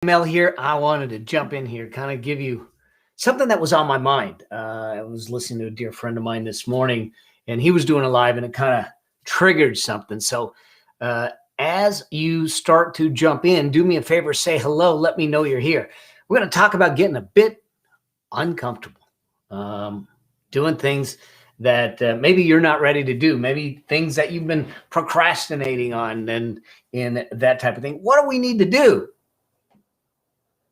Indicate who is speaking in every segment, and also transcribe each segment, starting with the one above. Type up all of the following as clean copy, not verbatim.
Speaker 1: Mel here. I wanted to jump in here, kind of give you something that was on my mind. I was listening to a dear friend of mine this morning, and he was doing a live, and it kind of triggered something. So as you start to jump in, do me a favor, say hello, let me know you're here. We're going to talk about getting a bit uncomfortable, doing things that maybe you're not ready to do, maybe things that you've been procrastinating on and that type of thing. What do we need to do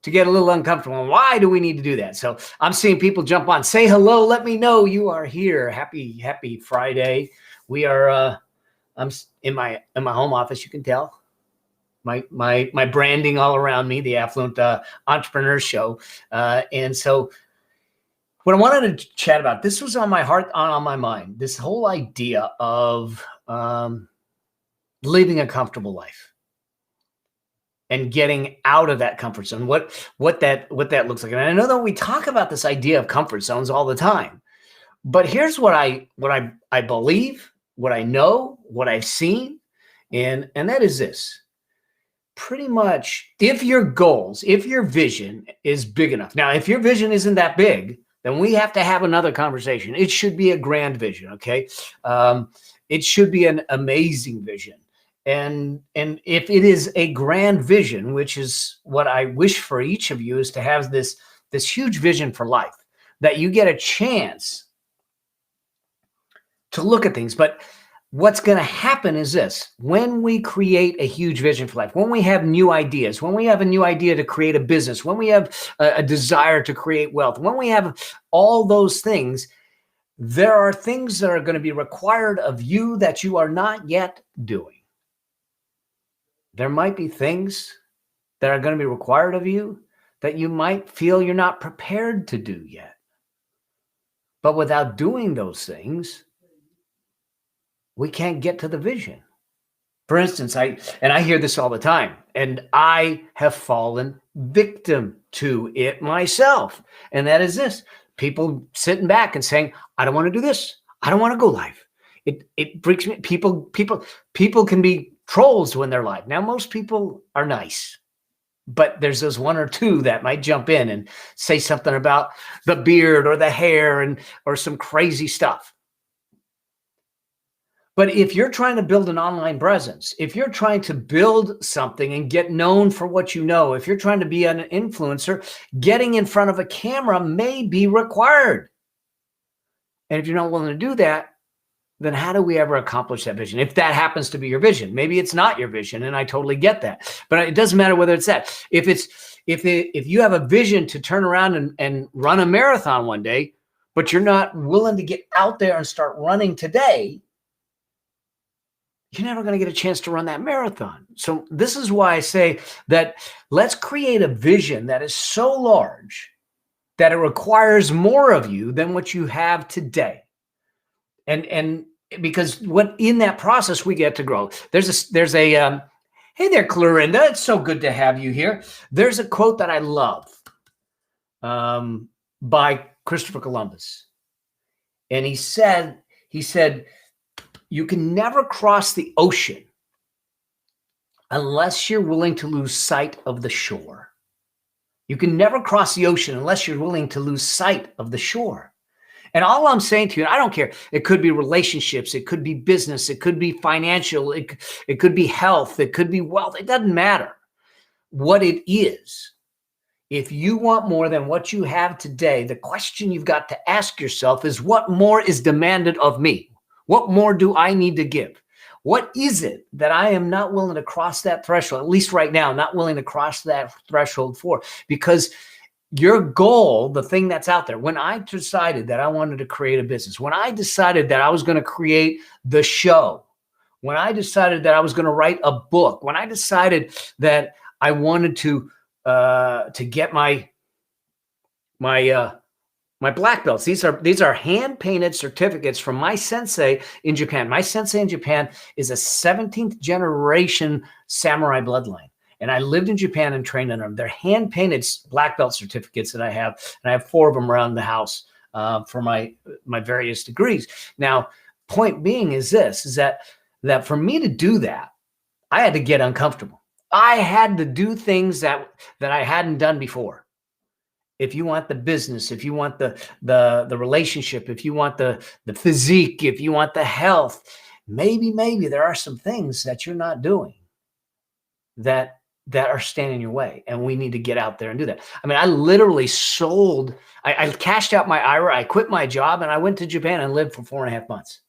Speaker 1: to get a little uncomfortable? And why do we need to do that? So I'm seeing people jump on. Say hello. Let me know you are here. Happy Friday. We are. I'm in my home office. You can tell my branding all around me. The Affluent Entrepreneur Show. And so what I wanted to chat about. This was on my heart, on my mind. This whole idea of living a comfortable life and getting out of that comfort zone, what that looks like. And I know that we talk about this idea of comfort zones all the time, but here's what I believe, what I know, what I've seen, and that is this. Pretty much, if your goals, if your vision is big enough. Now, if your vision isn't that big, then we have to have another conversation. It should be a grand vision, okay? It should be an amazing vision. And if it is a grand vision, which is what I wish for each of you, is to have this huge vision for life, that you get a chance to look at things. But what's going to happen is this: when we create a huge vision for life, when we have new ideas, when we have a new idea to create a business, when we have a desire to create wealth, when we have all those things, there are things that are going to be required of you that you are not yet doing. There might be things that are going to be required of you that you might feel you're not prepared to do yet. But without doing those things, we can't get to the vision. For instance, I hear this all the time, and I have fallen victim to it myself. And that is this: people sitting back and saying, I don't want to do this. I don't want to go live. It freaks me. People can be trolls when they're live. Now, most people are nice, but there's those one or two that might jump in and say something about the beard or the hair or some crazy stuff. But if you're trying to build an online presence, if you're trying to build something and get known for what you know, if you're trying to be an influencer, getting in front of a camera may be required. And if you're not willing to do that, then how do we ever accomplish that vision? If that happens to be your vision, maybe it's not your vision, and I totally get that. But it doesn't matter whether it's that. If you have a vision to turn around and run a marathon one day, but you're not willing to get out there and start running today, you're never going to get a chance to run that marathon. So this is why I say that let's create a vision that is so large that it requires more of you than what you have today. And because what in that process we get to grow. There's a hey there, Clorinda. It's so good to have you here. There's a quote that I love by Christopher Columbus, and he said, you can never cross the ocean unless you're willing to lose sight of the shore. You can never cross the ocean unless you're willing to lose sight of the shore. And all I'm saying to you, and I don't care, it could be relationships, it could be business, it could be financial, it could be health, it could be wealth. It doesn't matter what it is. If you want more than what you have today, the question you've got to ask yourself is, what more is demanded of me? What more do I need to give? What is it that I am not willing to cross that threshold, at least right now, not willing to cross that threshold for? Because your goal, the thing that's out there, when I decided that I wanted to create a business, when I decided that I was going to create the show, when I decided that I was going to write a book, when I decided that I wanted to get my black belts, these are hand painted certificates from my sensei in Japan. My sensei in Japan is a 17th generation samurai bloodline. And I lived in Japan and trained under them. They're hand-painted black belt certificates that I have, and I have 4 of them around the house for my various degrees. Now, point being is this: is that for me to do that, I had to get uncomfortable. I had to do things that I hadn't done before. If you want the business, if you want the relationship, if you want the physique, if you want the health, maybe there are some things that you're not doing that are standing in your way, and we need to get out there and do that. I mean, I literally sold. I cashed out my IRA. I quit my job, and I went to Japan and lived for 4.5 months.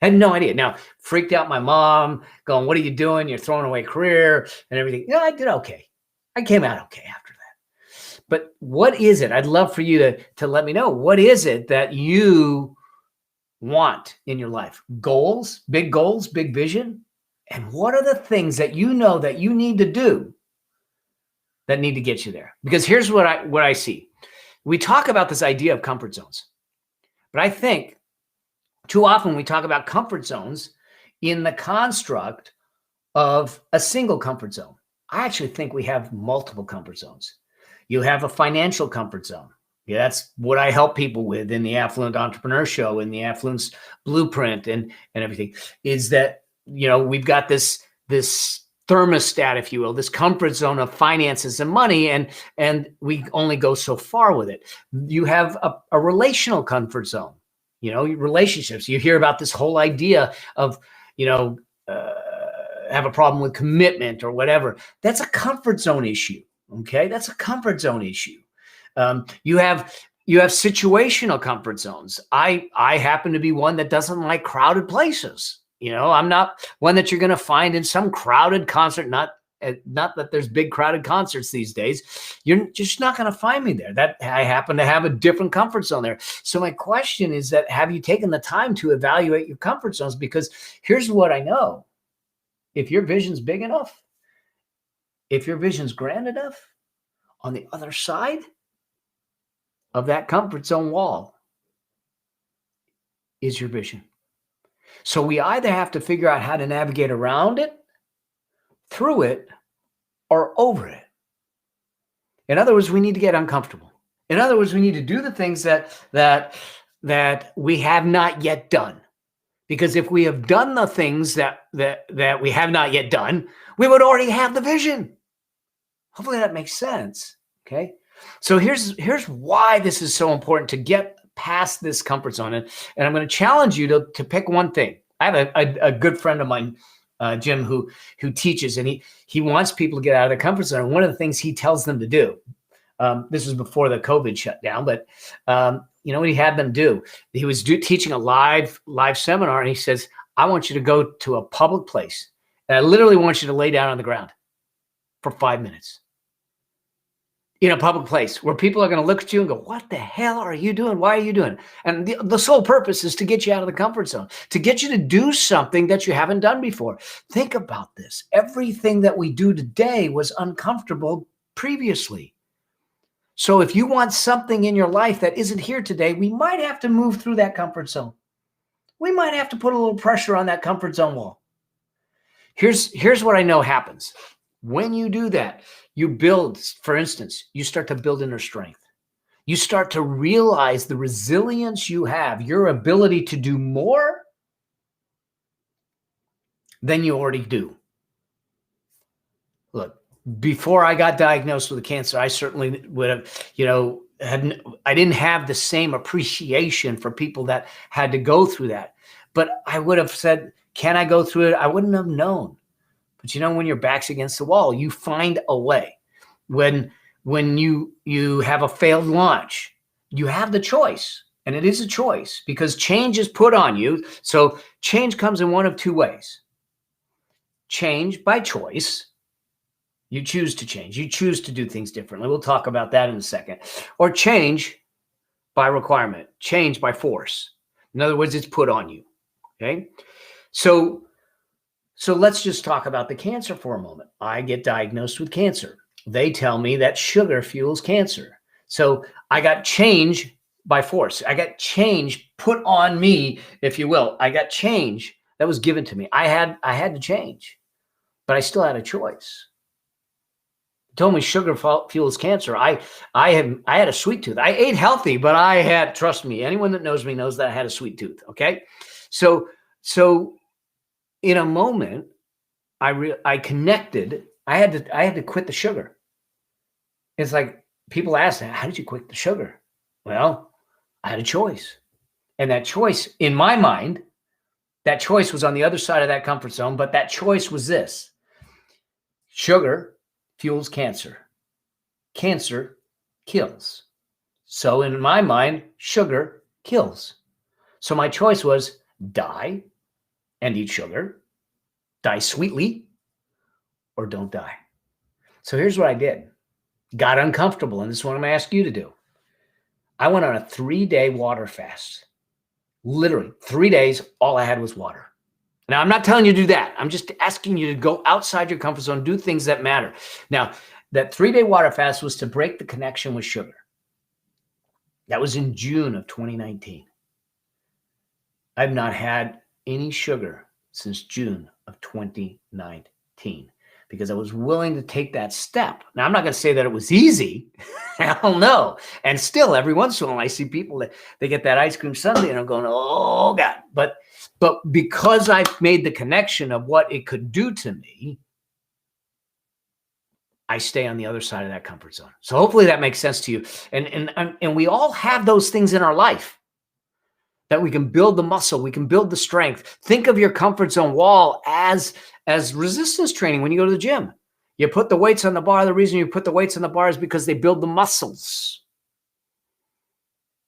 Speaker 1: I had no idea. Now, freaked out my mom, going, "What are you doing? You're throwing away career and everything." Yeah, I did okay. I came out okay after that. But what is it? I'd love for you to let me know. What is it that you want in your life? Goals, big vision? And what are the things that you know that you need to do that need to get you there? Because here's what I see. We talk about this idea of comfort zones, but I think too often we talk about comfort zones in the construct of a single comfort zone. I actually think we have multiple comfort zones. You have a financial comfort zone. Yeah, that's what I help people with in the Affluent Entrepreneur Show, in the Affluence Blueprint, and everything, is that, we've got this thermostat, if you will, this comfort zone of finances and money, and we only go so far with it. You have a relational comfort zone, relationships. You hear about this whole idea of, have a problem with commitment or whatever. That's a comfort zone issue. Okay, that's a comfort zone issue. You have situational comfort zones. I happen to be one that doesn't like crowded places. I'm not one that you're going to find in some crowded concert. Not that there's big crowded concerts these days. You're just not going to find me there. That I happen to have a different comfort zone there. So my question is that, have you taken the time to evaluate your comfort zones? Because here's what I know. If your vision's big enough, if your vision's grand enough, on the other side of that comfort zone wall is your vision. So we either have to figure out how to navigate around it, through it, or over it. In other words, we need to get uncomfortable. In other words, we need to do the things that we have not yet done. Because if we have done the things that we have not yet done, we would already have the vision. Hopefully that makes sense. Okay. So here's why this is so important to get past this comfort zone. And I'm going to challenge you to pick one thing. I have a good friend of mine, Jim, who teaches, and he wants people to get out of their comfort zone. And one of the things he tells them to do, this was before the COVID shutdown, but what he had them do? He was teaching a live seminar, and he says, "I want you to go to a public place, and I literally want you to lay down on the ground for 5 minutes. In a public place where people are going to look at you and go, 'What the hell are you doing? Why are you doing it?' And the sole purpose is to get you out of the comfort zone, to get you to do something that you haven't done before. Think about this. Everything that we do today was uncomfortable previously. So if you want something in your life that isn't here today, we might have to move through that comfort zone. We might have to put a little pressure on that comfort zone wall. Here's what I know happens. When you do that, you build, for instance, you start to build inner strength. You start to realize the resilience you have, your ability to do more than you already do. Look, before I got diagnosed with cancer, I certainly would have, I didn't have the same appreciation for people that had to go through that. But I would have said, can I go through it? I wouldn't have known. But when your back's against the wall, you find a way. When you have a failed launch, you have the choice. And it is a choice because change is put on you. So change comes in one of two ways. Change by choice. You choose to change. You choose to do things differently. We'll talk about that in a second. Or change by requirement. Change by force. In other words, it's put on you. Okay? So let's just talk about the cancer for a moment. I get diagnosed with cancer. They tell me that sugar fuels cancer. So I got change by force. I got change put on me, if you will. I got change that was given to me. I had to change, but I still had a choice. Told me sugar fuels cancer. I had a sweet tooth. I ate healthy, but trust me, anyone that knows me knows that I had a sweet tooth. Okay. So in a moment, I connected. I had to quit the sugar. It's like people ask, how did you quit the sugar? Well, I had a choice. And that choice, in my mind, that choice was on the other side of that comfort zone, but that choice was this: sugar fuels cancer. Cancer kills. So in my mind, sugar kills. So my choice was die and eat sugar, die sweetly, or don't die. So here's what I did. Got uncomfortable, and this is what I'm going to ask you to do. I went on a 3-day water fast. Literally 3 days, all I had was water. Now, I'm not telling you to do that. I'm just asking you to go outside your comfort zone, do things that matter. Now, that 3-day water fast was to break the connection with sugar. That was in June of 2019. I've not had any sugar since June of 2019 because I was willing to take that step. Now, I'm not going to say that it was easy. Hell no. And still, every once in a while, I see people that they get that ice cream sundae and I'm going, oh, God. But because I've made the connection of what it could do to me, I stay on the other side of that comfort zone. So hopefully that makes sense to you. And we all have those things in our life that we can build the muscle, we can build the strength. Think of your comfort zone wall as resistance training when you go to the gym. You put the weights on the bar. The reason you put the weights on the bar is because they build the muscles.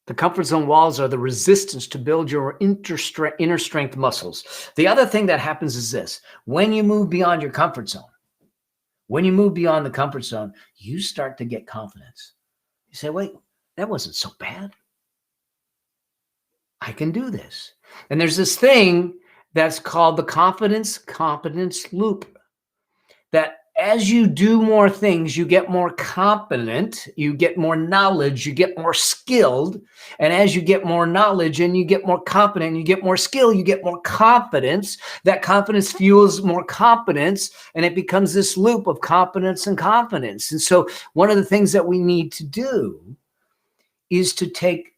Speaker 1: The comfort zone walls are the resistance to build your inner strength muscles. The other thing that happens is this: when you move beyond your comfort zone, when you move beyond the comfort zone, you start to get confidence. You say, wait, that wasn't so bad. I can do this. And there's this thing that's called the competence loop, that as you do more things, you get more competent, you get more knowledge, you get more skilled. And as you get more knowledge and you get more competent, you get more skill, you get more confidence. That confidence fuels more competence, and it becomes this loop of competence and confidence. And so one of the things that we need to do is to take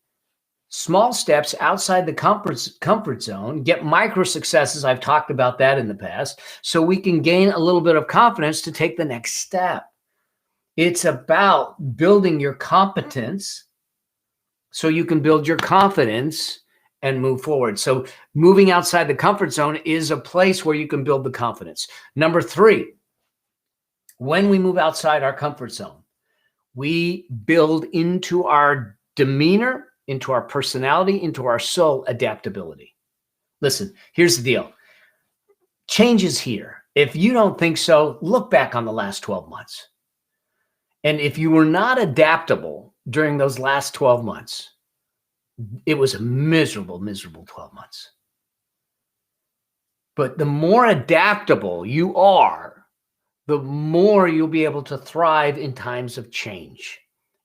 Speaker 1: small steps outside the comfort zone, get micro successes. I've talked about that in the past, so we can gain a little bit of confidence to take the next step. It's about building your competence so you can build your confidence and move forward. So moving outside the comfort zone is a place where you can build the confidence. Number 3, when we move outside our comfort zone, we build into our demeanor, into our personality, into our soul, adaptability. Listen, here's the deal. Change is here. If you don't think so, look back on the last 12 months. And if you were not adaptable during those last 12 months, it was a miserable, miserable 12 months. But the more adaptable you are, the more you'll be able to thrive in times of change.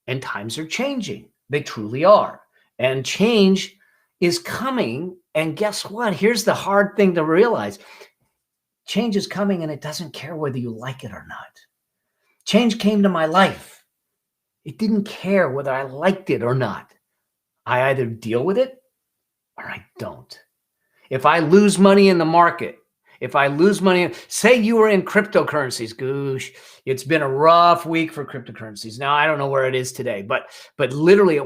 Speaker 1: And times are changing. They truly are. And change is coming. And guess what? Here's the hard thing to realize. Change is coming, and it doesn't care whether you like it or not. Change came to my life. It didn't care whether I liked it or not. I either deal with it or I don't. If I lose money in the market, if I lose money, say you were in cryptocurrencies, goosh, it's been a rough week for cryptocurrencies. Now, I don't know where it is today, but literally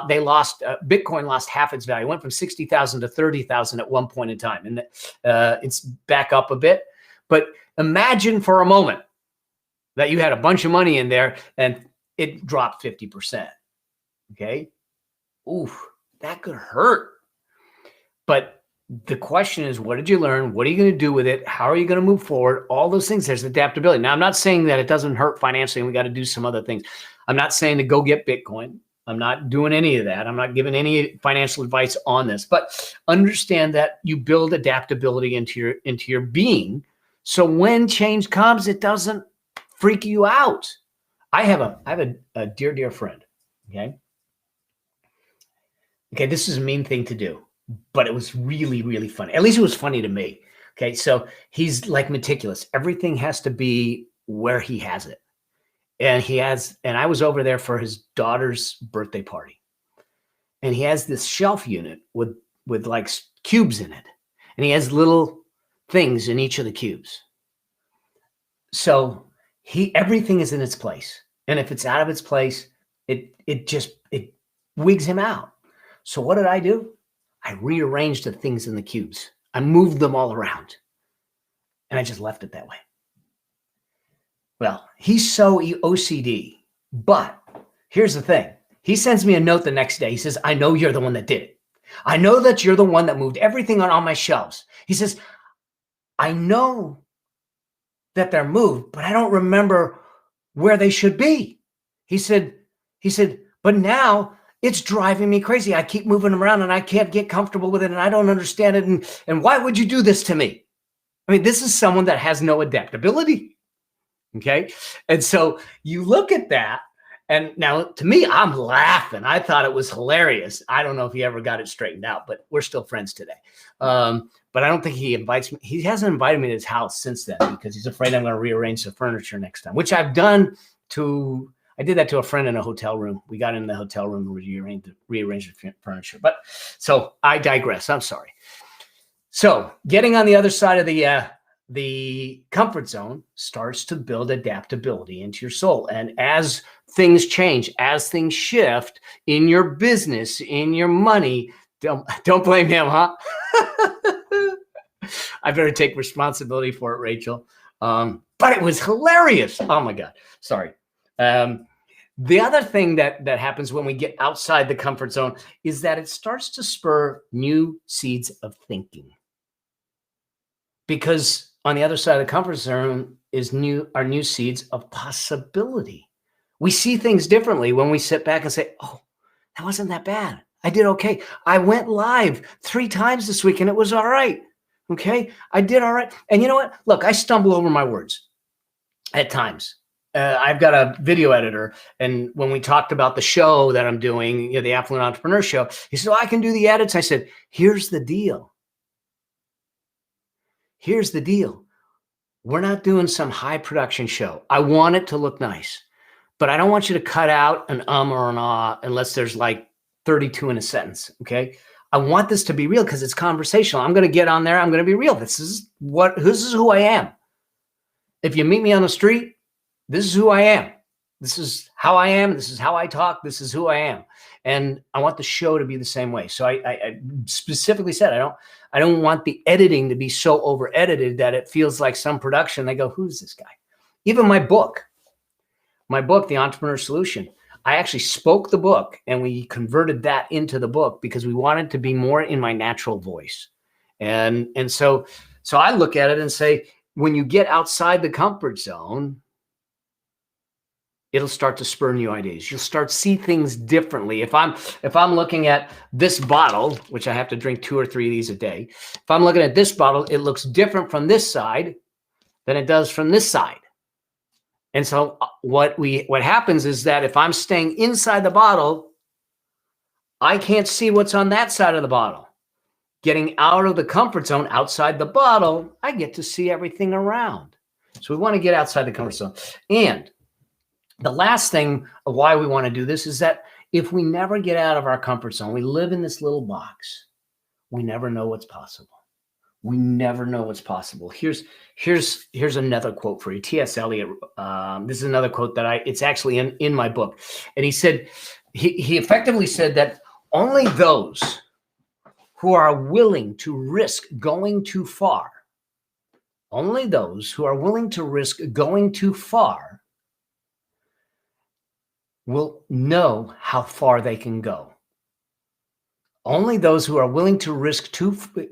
Speaker 1: they lost, Bitcoin lost half its value. It went from 60,000 to 30,000 at one point in time. And it's back up a bit. But imagine for a moment that you had a bunch of money in there and it dropped 50%. Okay. Oof, that could hurt. But the question is, what did you learn? What are you going to do with it? How are you going to move forward? All those things. There's adaptability. Now, I'm not saying that it doesn't hurt financially and we got to do some other things. I'm not saying to go get Bitcoin. I'm not doing any of that. I'm not giving any financial advice on this, but understand that you build adaptability into your being. So when change comes, it doesn't freak you out. I have a dear, dear friend. Okay. This is a mean thing to do, but it was really, really funny. At least it was funny to me. Okay. So he's like meticulous. Everything has to be where he has it. And I was over there for his daughter's birthday party. And he has this shelf unit with like cubes in it. And he has little things in each of the cubes. So everything is in its place. And if it's out of its place, it wigs him out. So what did I do? I rearranged the things in the cubes. I moved them all around. And I just left it that way. Well, he's so OCD. But here's the thing. He sends me a note the next day. He says, I know you're the one that did it. I know that you're the one that moved everything on all my shelves. He says, I know that they're moved, but I don't remember where they should be. He said, but now it's driving me crazy. I keep moving them around and I can't get comfortable with it and I don't understand it. And why would you do this to me? I mean, this is someone that has no adaptability. Okay. And so you look at that, and now to me, I'm laughing. I thought it was hilarious. I don't know if he ever got it straightened out, but we're still friends today. But I don't think he invites me. He hasn't invited me to his house since then because he's afraid I'm going to rearrange the furniture next time, which I've done I did that to a friend in a hotel room. We got in the hotel room and rearranged the furniture. But so I digress. I'm sorry. So getting on the other side of the comfort zone starts to build adaptability into your soul. And as things change, as things shift in your business, in your money, don't blame him, huh? I better take responsibility for it, Rachel. But it was hilarious. Oh my God. Sorry. The other thing that happens when we get outside the comfort zone is that it starts to spur new seeds of thinking. Because on the other side of the comfort zone are new seeds of possibility. We see things differently when we sit back and say, oh, that wasn't that bad. I did okay. I went live 3 times this week and it was all right. Okay. I did all right. And you know what? Look, I stumble over my words at times. I've got a video editor. And when we talked about the show that I'm doing, the Affluent Entrepreneur Show, he said, oh, I can do the edits. I said, here's the deal. Here's the deal. We're not doing some high production show. I want it to look nice, but I don't want you to cut out an or an ah unless there's like 32 in a sentence. Okay. I want this to be real because it's conversational. I'm going to get on there. I'm going to be real. This is who I am. If you meet me on the street, this is who I am. This is how I am. This is how I talk. This is who I am. And I want the show to be the same way. So I specifically said, I don't want the editing to be so over edited that it feels like some production. They go, who's this guy? Even my book, The Entrepreneur Solution, I actually spoke the book and we converted that into the book because we wanted to be more in my natural voice. And so I look at it and say, when you get outside the comfort zone, it'll start to spur new ideas. You'll start to see things differently. If I'm looking at this bottle, which I have to drink 2 or 3 of these a day, if I'm looking at this bottle, it looks different from this side than it does from this side. And so what happens is that if I'm staying inside the bottle, I can't see what's on that side of the bottle. Getting out of the comfort zone, outside the bottle, I get to see everything around. So we want to get outside the comfort zone. And the last thing of why we want to do this is that if we never get out of our comfort zone, we live in this little box, we never know what's possible. We never know what's possible. Here's another quote for you. T.S. Eliot. This is another quote that it's actually in my book. And he said, he effectively said that only those who are willing to risk going too far, only those who are willing to risk going too far will know how far they can go. Only those who are willing to risk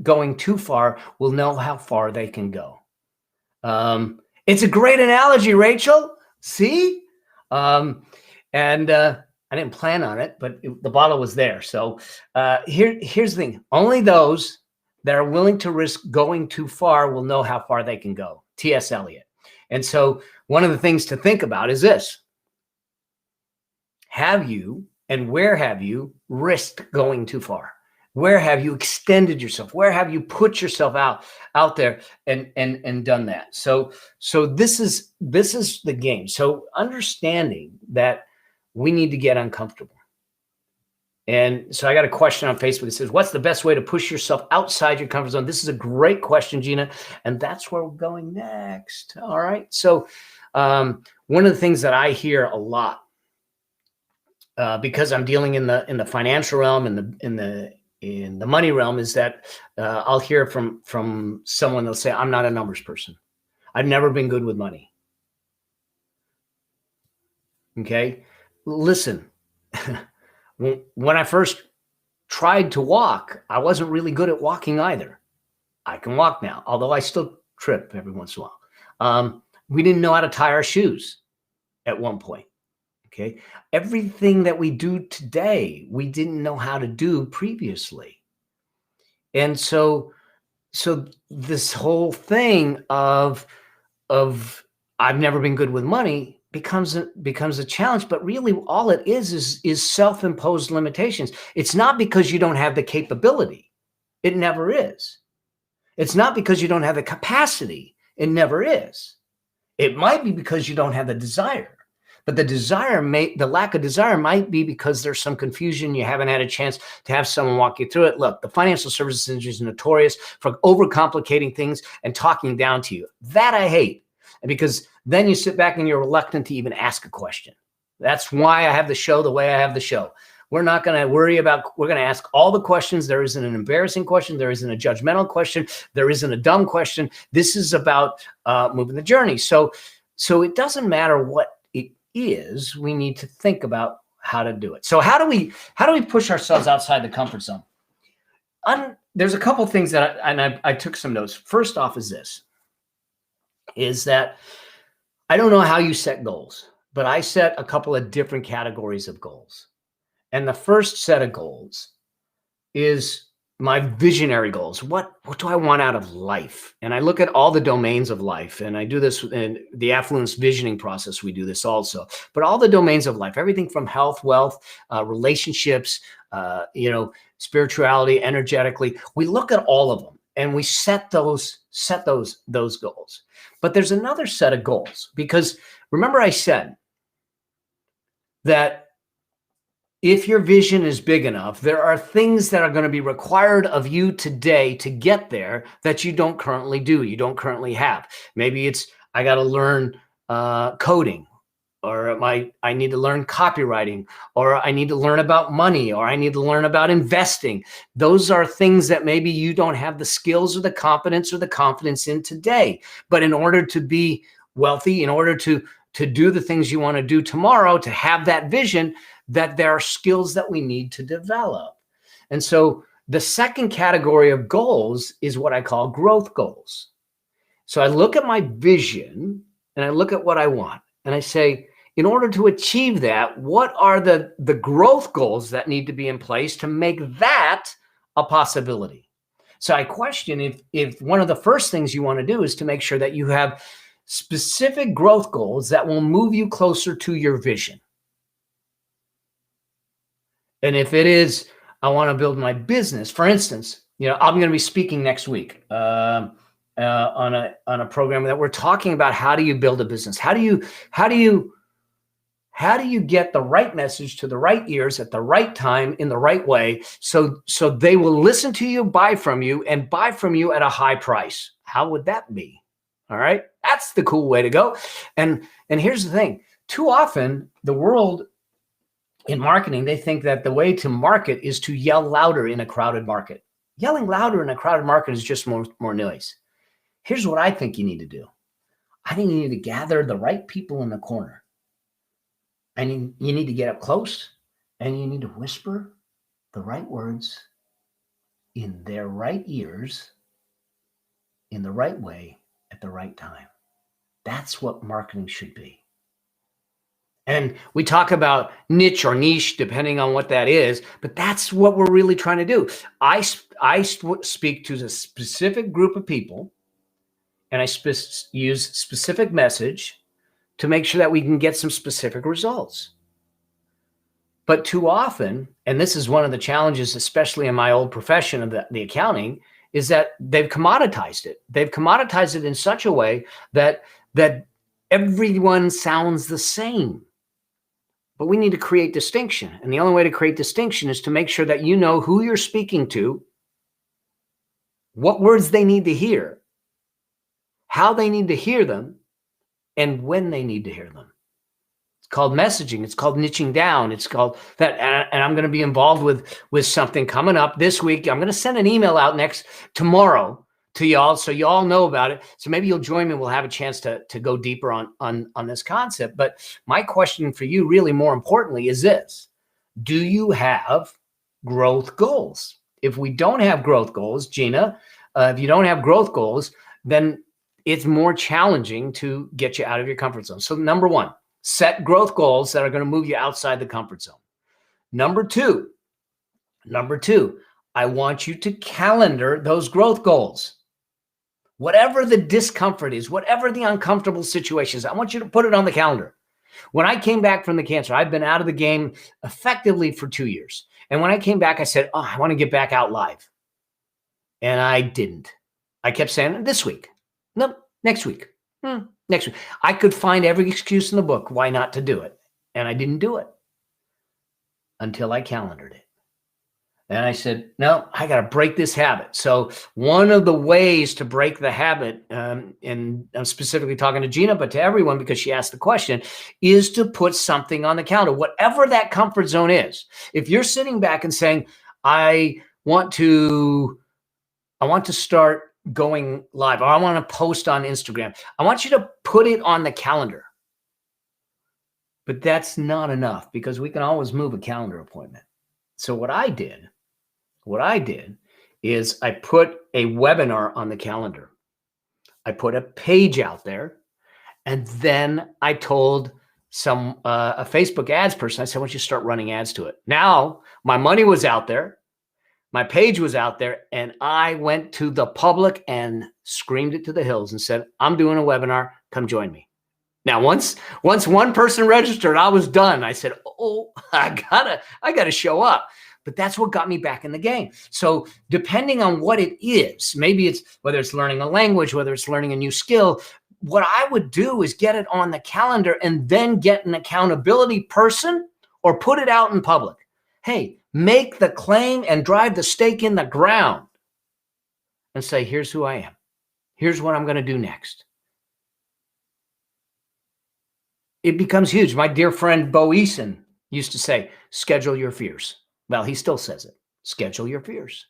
Speaker 1: going too far will know how far they can go. It's a great analogy, Rachel. See? I didn't plan on it, but the bottle was there. So here's the thing. Only those that are willing to risk going too far will know how far they can go. T.S. Eliot. And so one of the things to think about is this. Have you and where have you risked going too far? Where have you extended yourself? Where have you put yourself out there and done that? So this is the game. So understanding that we need to get uncomfortable. And so I got a question on Facebook that says, what's the best way to push yourself outside your comfort zone? This is a great question, Gina. And that's where we're going next. All right. So one of the things that I hear a lot, because I'm dealing in the financial realm and in the money realm, is that I'll hear from someone that'll say, I'm not a numbers person. I've never been good with money. Okay. Listen, when I first tried to walk, I wasn't really good at walking either. I can walk now, although I still trip every once in a while. We didn't know how to tie our shoes at one point. Okay. Everything that we do today, we didn't know how to do previously. And so this whole thing of I've never been good with money becomes a challenge, but really all it is self-imposed limitations. It's not because you don't have the capability. It never is. It's not because you don't have the capacity. It never is. It might be because you don't have the desire. But the lack of desire might be because there's some confusion. You haven't had a chance to have someone walk you through it. Look, the financial services industry is notorious for overcomplicating things and talking down to you. That I hate. And because then you sit back and you're reluctant to even ask a question. That's why I have the show the way I have the show. We're not going to worry about, we're going to ask all the questions. There isn't an embarrassing question. There isn't a judgmental question. There isn't a dumb question. This is about moving the journey. So it doesn't matter what it is, we need to think about how to do it. So how do we push ourselves outside the comfort zone? There's a couple things that I took some notes. First off is that I don't know how you set goals, but I set a couple of different categories of goals. And the first set of goals is my visionary goals. What do I want out of life? And I look at all the domains of life, and I do this in the affluence visioning process. We do this also, but all the domains of life, everything from health, wealth, relationships, spirituality, energetically, we look at all of them and we set those goals. But there's another set of goals, because remember I said that if your vision is big enough, there are things that are going to be required of you today to get there that you don't currently do, you don't currently have. Maybe it's, I got to learn coding, or I need to learn copywriting, or I need to learn about money, or I need to learn about investing. Those are things that maybe you don't have the skills or the competence or the confidence in today. But in order to be wealthy, in order to do the things you want to do tomorrow, to have that vision, that there are skills that we need to develop. And so the second category of goals is what I call growth goals. So I look at my vision and I look at what I want, and I say, in order to achieve that, what are the growth goals that need to be in place to make that a possibility? So I question if one of the first things you want to do is to make sure that you have specific growth goals that will move you closer to your vision. And if it is, I want to build my business, for instance, I'm going to be speaking next week on a program that we're talking about how do you build a business? How do you get the right message to the right ears at the right time in the right way, so they will listen to you, buy from you, and buy from you at a high price? How would that be? All right, that's the cool way to go. And here's the thing: too often the world in marketing, they think that the way to market is to yell louder in a crowded market. Yelling louder in a crowded market is just more noise. Here's what I think you need to do. I think you need to gather the right people in the corner. And you need to get up close, and you need to whisper the right words in their right ears, in the right way, at the right time. That's what marketing should be. And we talk about niche or niche, depending on what that is, but that's what we're really trying to do. I speak to a specific group of people, and I use specific message to make sure that we can get some specific results. But too often, and this is one of the challenges, especially in my old profession of the accounting, is that they've commoditized it. They've commoditized it in such a way that everyone sounds the same. but we need to create distinction. And the only way to create distinction is to make sure that you know who you're speaking to, what words they need to hear, how they need to hear them, and when they need to hear them. It's called messaging. It's called niching down. It's called that. And I'm going to be involved with something coming up this week. I'm going to send an email out tomorrow to y'all, so you all know about it. So maybe you'll join me. We'll have a chance to go deeper on this concept. But my question for you, really more importantly, is this: do you have growth goals? If we don't have growth goals, Gina, if you don't have growth goals, then it's more challenging to get you out of your comfort zone. So number one, set growth goals that are going to move you outside the comfort zone. Number two, I want you to calendar those growth goals. Whatever the discomfort is, whatever the uncomfortable situation is, I want you to put it on the calendar. When I came back from the cancer, I've been out of the game effectively for 2 years. And when I came back, I said, I want to get back out live. And I didn't. I kept saying, this week. No, next week. Next week. I could find every excuse in the book why not to do it. And I didn't do it until I calendared it. And I said, no, I got to break this habit. So one of the ways to break the habit, and I'm specifically talking to Gina, but to everyone because she asked the question, is to put something on the calendar, whatever that comfort zone is. If you're sitting back and saying, I want to start going live, or I want to post on Instagram, I want you to put it on the calendar. But that's not enough because we can always move a calendar appointment. So what I did is I put a webinar on the calendar. I put a page out there, and then I told a Facebook ads person, I said, I want you to start running ads to it. Now my money was out there. My page was out there, and I went to the public and screamed it to the hills and said, I'm doing a webinar. Come join me. Now, once one person registered, I was done. I said, I gotta show up. But that's what got me back in the game. So depending on what it is, maybe it's whether it's learning a language, whether it's learning a new skill, what I would do is get it on the calendar and then get an accountability person or put it out in public. Hey, make the claim and drive the stake in the ground and say, here's who I am. Here's what I'm going to do next. It becomes huge. My dear friend Bo Eason used to say, schedule your fears. Well, he still says it. Schedule your fears.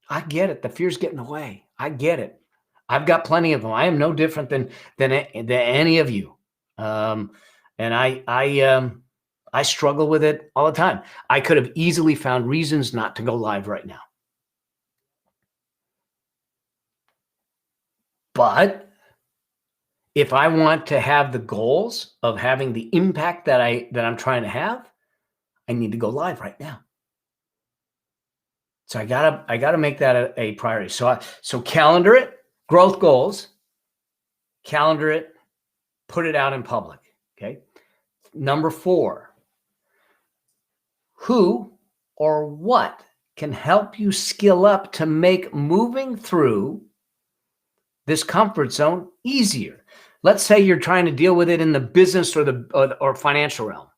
Speaker 1: I get it. The fear's getting away. I get it. I've got plenty of them. I am no different than any of you. And I struggle with it all the time. I could have easily found reasons not to go live right now. But if I want to have the goals of having the impact that I'm trying to have, I need to go live right now. So I gotta make that a priority. So calendar it, growth goals, calendar it, put it out in public. Okay. Number 4, who or what can help you skill up to make moving through this comfort zone easier? Let's say you're trying to deal with it in the business or financial realm.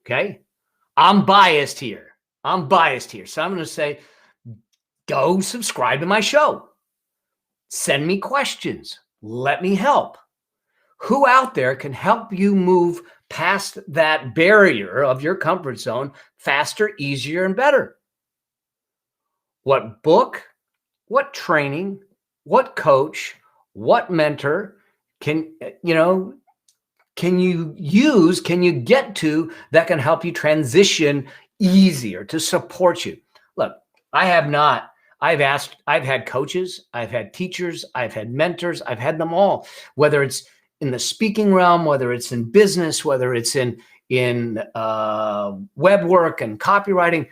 Speaker 1: Okay. I'm biased here. So I'm going to say, go subscribe to my show. Send me questions. Let me help. Who out there can help you move past that barrier of your comfort zone faster, easier, and better? What book, what training, what coach, what mentor can you get to that can help you transition easier, to support you? Look, I've had coaches, I've had teachers, I've had mentors, I've had them all, whether it's in the speaking realm, whether it's in business, whether it's in web work and copywriting.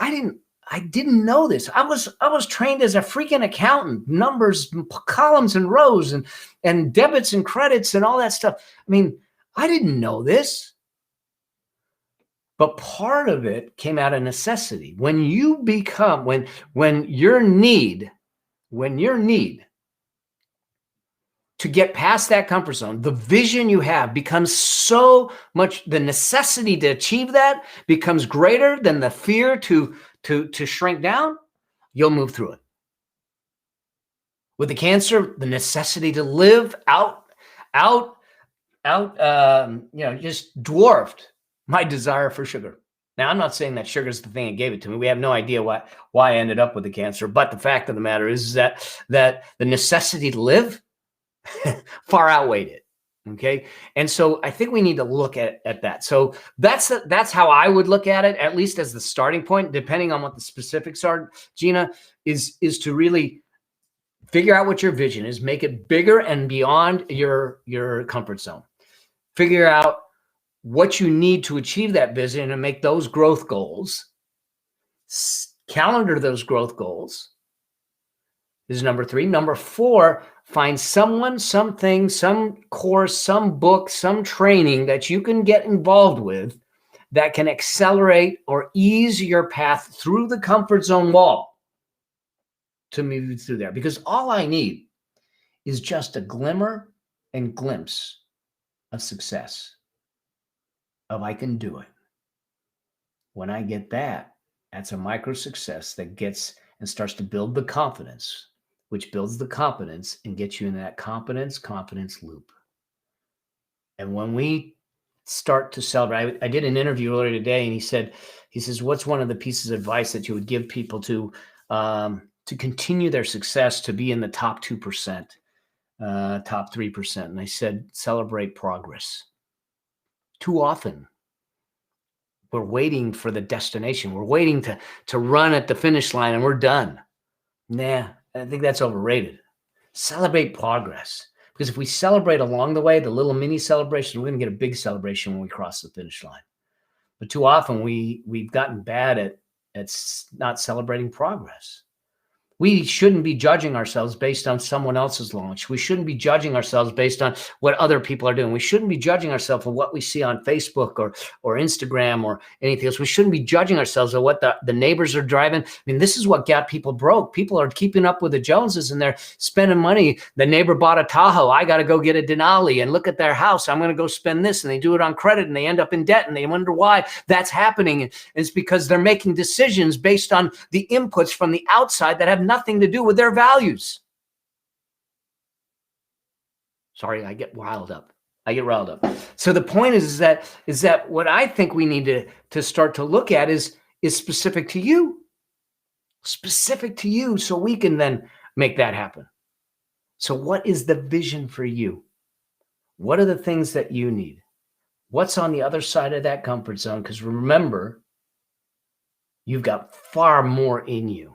Speaker 1: I didn't know this. I was trained as a freaking accountant, numbers, columns and rows and debits and credits and all that stuff. I mean, I didn't know this. But part of it came out of necessity. When your need to get past that comfort zone, the vision you have becomes so much, the necessity to achieve that becomes greater than the fear to shrink down, you'll move through it. With the cancer, the necessity to live just dwarfed my desire for sugar. Now, I'm not saying that sugar is the thing that gave it to me. We have no idea why I ended up with the cancer. But the fact of the matter is that the necessity to live far outweighed it. Okay. And so I think we need to look at that. So that's how I would look at it, at least as the starting point, depending on what the specifics are, Gina, is to really figure out what your vision is, make it bigger and beyond your comfort zone. Figure out what you need to achieve that vision and make those growth goals. Calendar those growth goals is number 3. Number 4, find someone, something, some course, some book, some training that you can get involved with that can accelerate or ease your path through the comfort zone wall to move through there. Because all I need is just a glimmer and glimpse of success. Of I can do it. When I get that, that's a micro success that gets and starts to build the confidence, which builds the competence and gets you in that confidence loop. And when we start to celebrate, I did an interview earlier today, and he says, what's one of the pieces of advice that you would give people to continue their success, to be in the top 2%, top 3%? And I said, celebrate progress. Too often, we're waiting for the destination. We're waiting to run at the finish line and we're done. Nah, I think that's overrated. Celebrate progress. Because if we celebrate along the way, the little mini celebration, we're going to get a big celebration when we cross the finish line. But too often we've gotten bad at not celebrating progress. We shouldn't be judging ourselves based on someone else's launch. We shouldn't be judging ourselves based on what other people are doing. We shouldn't be judging ourselves on what we see on Facebook or Instagram or anything else. We shouldn't be judging ourselves on what the neighbors are driving. I mean, this is what got people broke. People are keeping up with the Joneses and they're spending money. The neighbor bought a Tahoe. I got to go get a Denali and look at their house. I'm going to go spend this. And they do it on credit and they end up in debt and they wonder why that's happening. And it's because they're making decisions based on the inputs from the outside that have nothing to do with their values. Sorry, I get riled up. So the point is that what I think we need to start to look at is specific to you. Specific to you, so we can then make that happen. So what is the vision for you? What are the things that you need? What's on the other side of that comfort zone? Because remember, you've got far more in you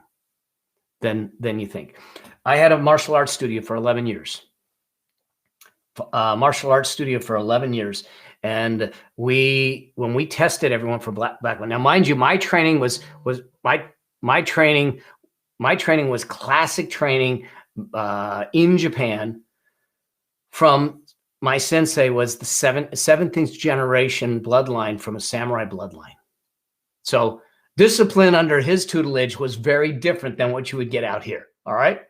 Speaker 1: than you think. I had a martial arts studio for 11 years. And when we tested everyone for black belt. Now, mind you, my training was classic training in Japan. From my sensei was the seventh generation bloodline from a samurai bloodline. So discipline under his tutelage was very different than what you would get out here. All right.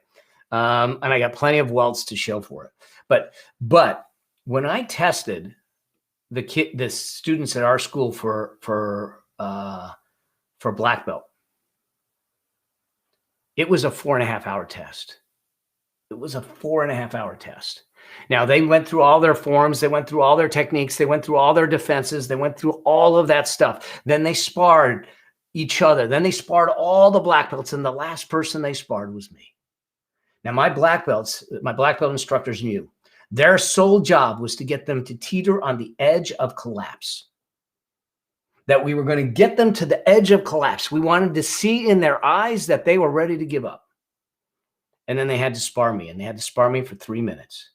Speaker 1: And I got plenty of welts to show for it. But when I tested the students at our school for black belt, it was a 4.5 hour test. Now, they went through all their forms. They went through all their techniques. They went through all their defenses. They went through all of that stuff. Then they sparred each other. Then they sparred all the black belts. And the last person they sparred was me. Now, my black belt instructors knew their sole job was to get them to teeter on the edge of collapse. That we were going to get them to the edge of collapse. We wanted to see in their eyes that they were ready to give up. And then they had to spar me. And they had to spar me for 3 minutes.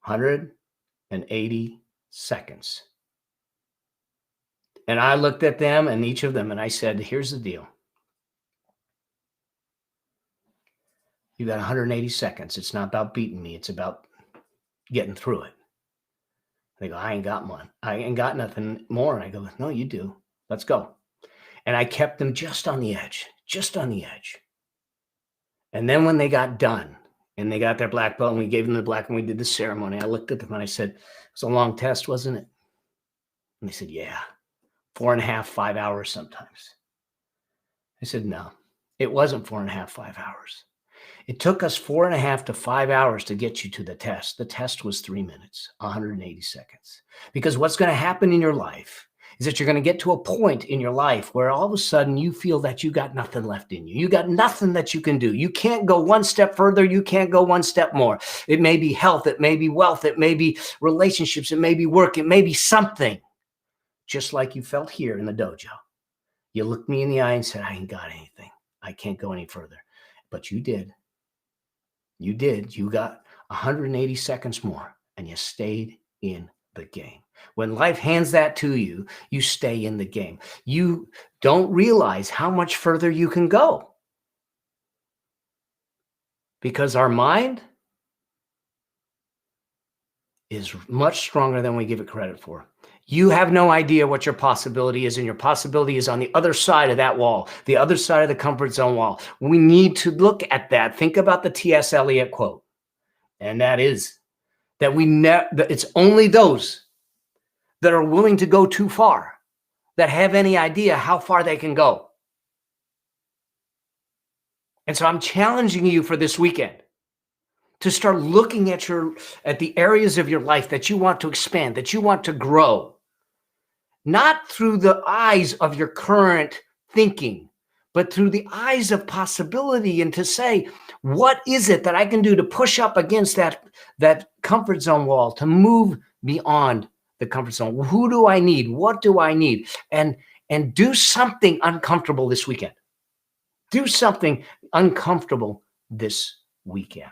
Speaker 1: 180 seconds. And I looked at them and each of them and I said, here's the deal. You got 180 seconds. It's not about beating me. It's about getting through it. They go, I ain't got one. I ain't got nothing more. And I go, no, you do. Let's go. And I kept them just on the edge. And then when they got done, And they got their black belt, and we gave them the black, and we did the ceremony. I looked at them and I said, it was a long test, wasn't it? And they said, yeah, 4.5, 5 hours sometimes. I said, no, it wasn't 4.5, 5 hours. It took us 4.5 to 5 hours to get you to the test. The test was 3 minutes, 180 seconds. Because what's going to happen in your life is that you're going to get to a point in your life where all of a sudden you feel that you got nothing left in you. You got nothing that you can do. You can't go one step further. You can't go one step more. It may be health. It may be wealth. It may be relationships. It may be work. It may be something. Just like you felt here in the dojo. You looked me in the eye and said, I ain't got anything. I can't go any further. But you did. You did. You got 180 seconds more, and you stayed in the game. When life hands that to you, you stay in the game. You don't realize how much further you can go. Because our mind is much stronger than we give it credit for. You have no idea what your possibility is, and your possibility is on the other side of that wall, the other side of the comfort zone wall. We need to look at that. Think about the T.S. Eliot quote, and that is that it's only those that are willing to go too far that have any idea how far they can go. And so I'm challenging you for this weekend to start looking at the areas of your life that you want to expand, that you want to grow. Not through the eyes of your current thinking, but through the eyes of possibility, and to say, what is it that I can do to push up against that comfort zone wall, to move beyond the comfort zone? Who do I need? What do I need? And do something uncomfortable this weekend. Do something uncomfortable this weekend.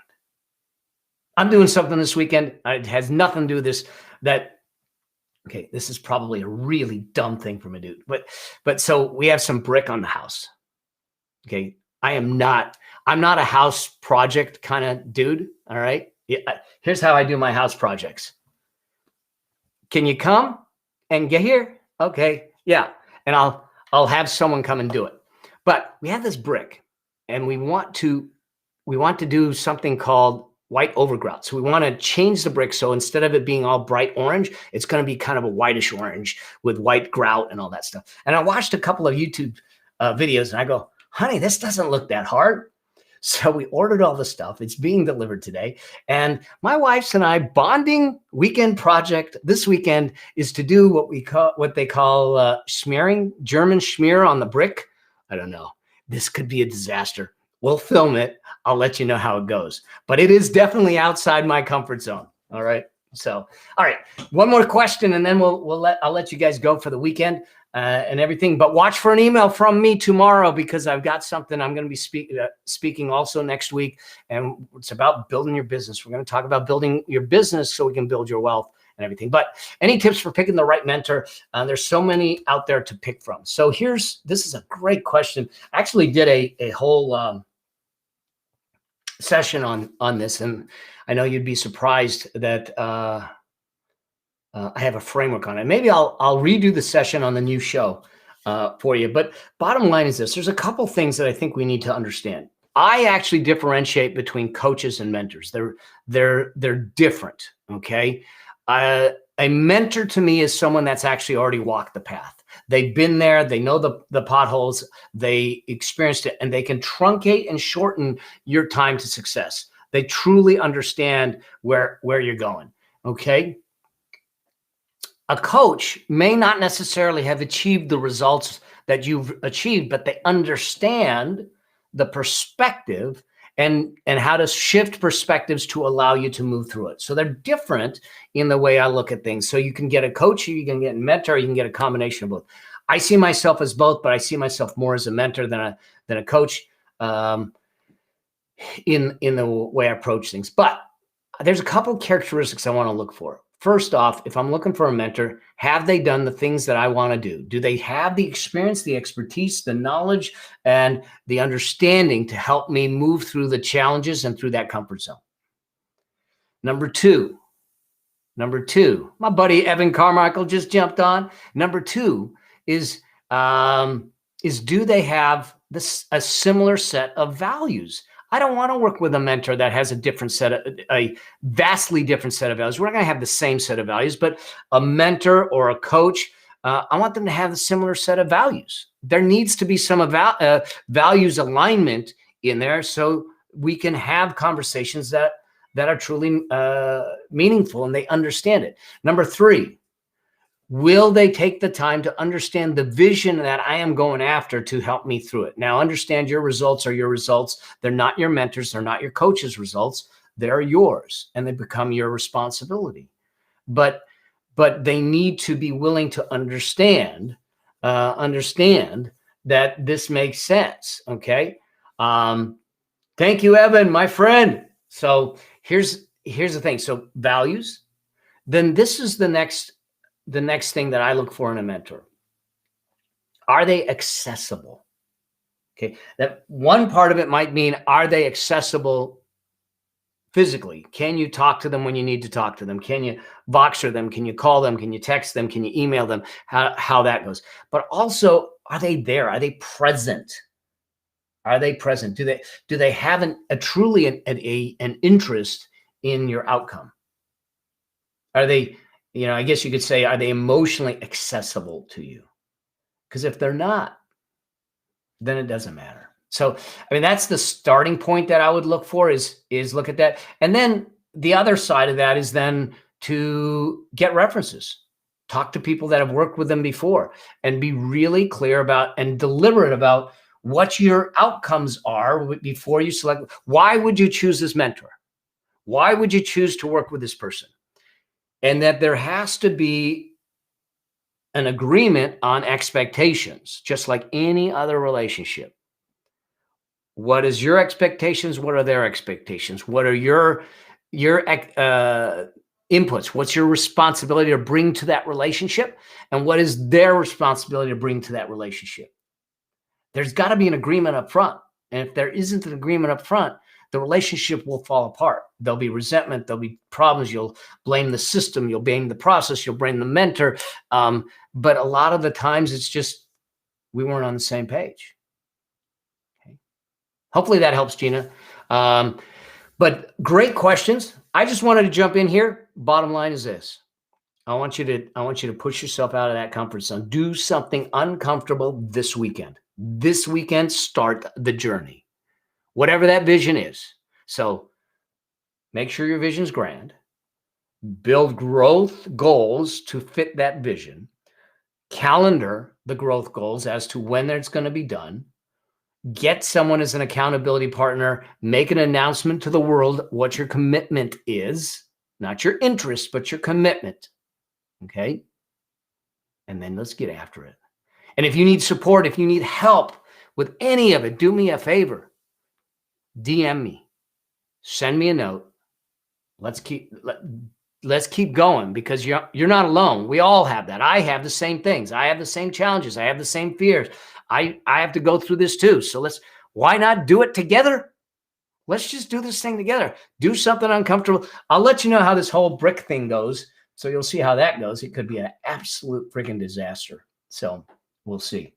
Speaker 1: I'm doing something this weekend. It has nothing to do with this. Okay, this is probably a really dumb thing from a dude. But so we have some brick on the house. Okay, I'm not a house project kind of dude. All right. Yeah, here's how I do my house projects. Can you come and get here? Okay. Yeah. And I'll have someone come and do it. But we have this brick, and we want to do something called white overgrout. So we want to change the brick. So instead of it being all bright orange, it's going to be kind of a whitish orange with white grout and all that stuff. And I watched a couple of YouTube videos, and I go, honey, this doesn't look that hard. So we ordered all the stuff. It's being delivered today. And my wife's and I bonding weekend project this weekend is to do what they call smearing, German smear on the brick. I don't know. This could be a disaster. We'll film it. I'll let you know how it goes. But it is definitely outside my comfort zone. All right. So, all right. One more question, and then I'll let you guys go for the weekend and everything. But watch for an email from me tomorrow, because I've got something I'm going to be speaking also next week, and it's about building your business. We're going to talk about building your business so we can build your wealth and everything. But any tips for picking the right mentor? There's so many out there to pick from. So this is a great question. I actually did a whole session on this, and I know you'd be surprised that I have a framework on it. Maybe I'll redo the session on the new show for you. But bottom line is this: there's a couple things that I think we need to understand. I actually differentiate between coaches and mentors. They're different. Okay, a mentor to me is someone that's actually already walked the path. They've been there. They know the potholes. They experienced it, and they can truncate and shorten your time to success. They truly understand where you're going. Okay. A coach may not necessarily have achieved the results that you've achieved, but they understand the perspective and how to shift perspectives to allow you to move through it. So they're different in the way I look at things. So you can get a coach, you can get a mentor, you can get a combination of both. I see myself as both, but I see myself more as a mentor than a coach in the way I approach things. But there's a couple of characteristics I want to look for. First off, if I'm looking for a mentor, have they done the things that I want to do? Do they have the experience, the expertise, the knowledge, and the understanding to help me move through the challenges and through that comfort zone? Number two, my buddy Evan Carmichael just jumped on. Number two is do they have a similar set of values? I don't want to work with a mentor that has a vastly different set of values. We're not going to have the same set of values, but a mentor or a coach, I want them to have a similar set of values. There needs to be some values alignment in there so we can have conversations that are truly meaningful and they understand it. Number 3, will they take the time to understand the vision that I am going after to help me through it? Now, understand your results are your results. They're not your mentors. They're not your coach's results. They're yours, and they become your responsibility. But they need to be willing to understand that this makes sense. Okay. Thank you, Evan, my friend. So here's the thing. So values. Then this is the next thing that I look for in a mentor. Are they accessible? Okay. That one part of it might mean, are they accessible physically? Can you talk to them when you need to talk to them? Can you Voxer them? Can you call them? Can you text them? Can you email them? How that goes. But also, are they there? Are they present? Are they present? Do they have truly an interest in your outcome? Are they, I guess you could say, are they emotionally accessible to you? Because if they're not, then it doesn't matter. So, that's the starting point that I would look for is look at that. And then the other side of that is then to get references, talk to people that have worked with them before, and be really clear about and deliberate about what your outcomes are before you select. Why would you choose this mentor? Why would you choose to work with this person? And that there has to be an agreement on expectations, just like any other relationship. What is your expectations? What are their expectations? What are your inputs? What's your responsibility to bring to that relationship? And what is their responsibility to bring to that relationship? There's got to be an agreement up front. And if there isn't an agreement up front, the relationship will fall apart. There'll be resentment. There'll be problems. You'll blame the system. You'll blame the process. You'll blame the mentor. But a lot of the times it's just we weren't on the same page. Okay. Hopefully that helps, Gina. But great questions. I just wanted to jump in here. Bottom line is this. I want you to push yourself out of that comfort zone. Do something uncomfortable this weekend. This weekend, start the journey. Whatever that vision is. So make sure your vision's grand. Build growth goals to fit that vision. Calendar the growth goals as to when it's going to be done. Get someone as an accountability partner. Make an announcement to the world what your commitment is. Not your interest, but your commitment. Okay? And then let's get after it. And if you need support, if you need help with any of it, do me a favor. DM me. Send me a note. Let's keep going, because you're not alone. We all have that. I have the same things. I have the same challenges. I have the same fears. I have to go through this too. So why not do it together? Let's just do this thing together. Do something uncomfortable. I'll let you know how this whole brick thing goes. So you'll see how that goes. It could be an absolute freaking disaster. So we'll see.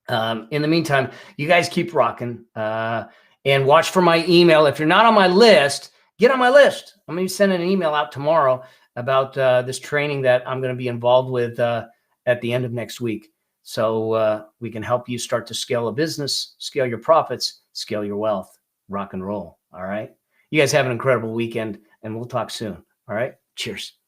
Speaker 1: In the meantime, you guys keep rocking and watch for my email. If you're not on my list, get on my list. I'm going to be sending an email out tomorrow about this training that I'm going to be involved with at the end of next week. So we can help you start to scale a business, scale your profits, scale your wealth, rock and roll. All right. You guys have an incredible weekend, and we'll talk soon. All right. Cheers.